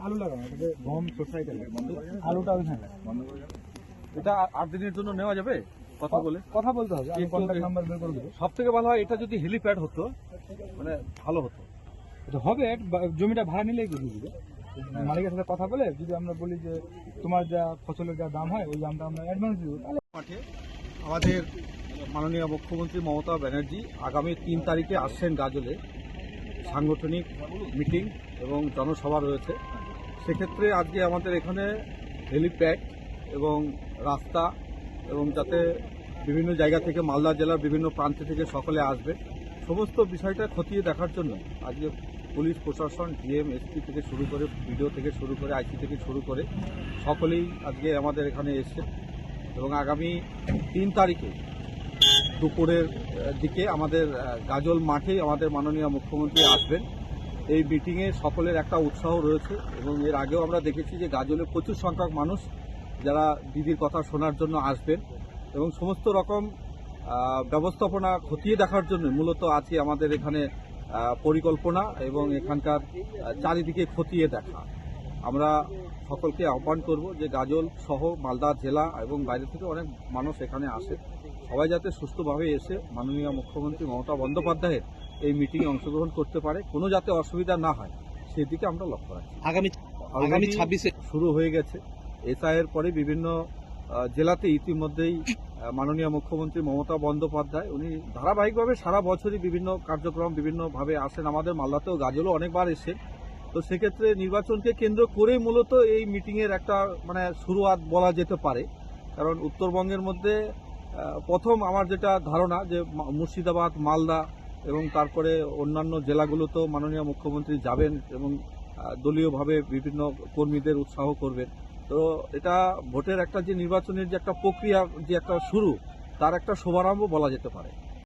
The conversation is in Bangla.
আলু লাগানো, গম সোসাইটি আলুটা ওইখানে এটা 8 দিনের জন্য নেওয়া যাবে? কথা বলতে হবে, আমি কন্ট্যাক্ট নাম্বার বের করে দেবো। সব থেকে ভালো হয় এটা যদি হেলিপ্যাড হতো, মানে ভালো হতো। এটা হবে, জমিটা ভাড়া নিলেই বুঝে দিবে। মালিকের সাথে কথা বলে যদি আমরা বলি যে তোমার যা ফসলের যা দাম হয় ওই দামটা আমরা অ্যাডভান্স দিব, তাহলে মাঠে আমাদের মাননীয় মুখ্যমন্ত্রী মমতা ব্যানার্জি আগামী 3 তারিখে আসছেন গাজলে। সাংগঠনিক মিটিং এবং জনসভা রয়েছে। সেক্ষেত্রে আজকে আমাদের এখানে হেলিপ্যাড এবং রাস্তা এবং যাতে বিভিন্ন জায়গা থেকে মালদা জেলার বিভিন্ন প্রান্ত থেকে সকলে আসবে, সমস্ত বিষয়টা খতিয়ে দেখার জন্য আজকে পুলিশ প্রশাসন, ডিএম, এসপি থেকে শুরু করে বিডিও থেকে শুরু করে আইসি থেকে শুরু করে সকলেই আজকে আমাদের এখানে এসছে। এবং আগামী 3 তারিখে দুপুরের দিকে আমাদের গাজল মাঠে আমাদের মাননীয় মুখ্যমন্ত্রী আসবেন। এই মিটিংয়ে সকলের একটা উৎসাহ রয়েছে এবং এর আগেও আমরা দেখেছি যে গাজলে প্রচুর সংখ্যক মানুষ যারা দিদির কথা শোনার জন্য আসবেন এবং সমস্ত রকম ব্যবস্থাপনা খতিয়ে দেখার জন্য মূলত আজকে আমাদের এখানে পরিকল্পনা এবং এখানকার চারিদিকে খতিয়ে দেখা। আমরা সকলকে আহ্বান করব যে গাজল সহ মালদা জেলা এবং বাইরে থেকে অনেক মানুষ এখানে আসে, সবাই যাতে সুস্থভাবে এসে মাননীয় মুখ্যমন্ত্রী মমতা বন্দ্যোপাধ্যায়ের এই মিটিংয়ে অংশগ্রহণ করতে পারে, কোনো যাতে অসুবিধা না হয় সেদিকে আমরা লক্ষ্য রাখছি। আগামী 26-এ শুরু হয়ে গেছে এসআইয়ের পরে বিভিন্ন জেলাতে ইতিমধ্যেই মাননীয় মুখ্যমন্ত্রী মমতা বন্দ্যোপাধ্যায় উনি ধারাবাহিকভাবে সারা বছরই বিভিন্ন কার্যক্রম বিভিন্নভাবে আসেন। আমাদের মালদাতেও গাজলও অনেকবার এসেছেন। তো সেক্ষেত্রে নির্বাচনকে কেন্দ্র করেই মূলত এই মিটিংয়ের একটা মানে শুরুয়াত বলা যেতে পারে। কারণ উত্তরবঙ্গের মধ্যে প্রথম আমার যেটা ধারণা যে মুর্শিদাবাদ, মালদা এবং তারপরে অন্যান্য জেলাগুলোতেও মাননীয় মুখ্যমন্ত্রী যাবেন এবং দলীয়ভাবে বিভিন্ন কর্মীদের উৎসাহ করবেন। তো এটা ভোটের একটা যে নির্বাচনের যে একটা প্রক্রিয়া যে একটা শুরু, তার একটা শুভারম্ভ বলা যেতে পারে।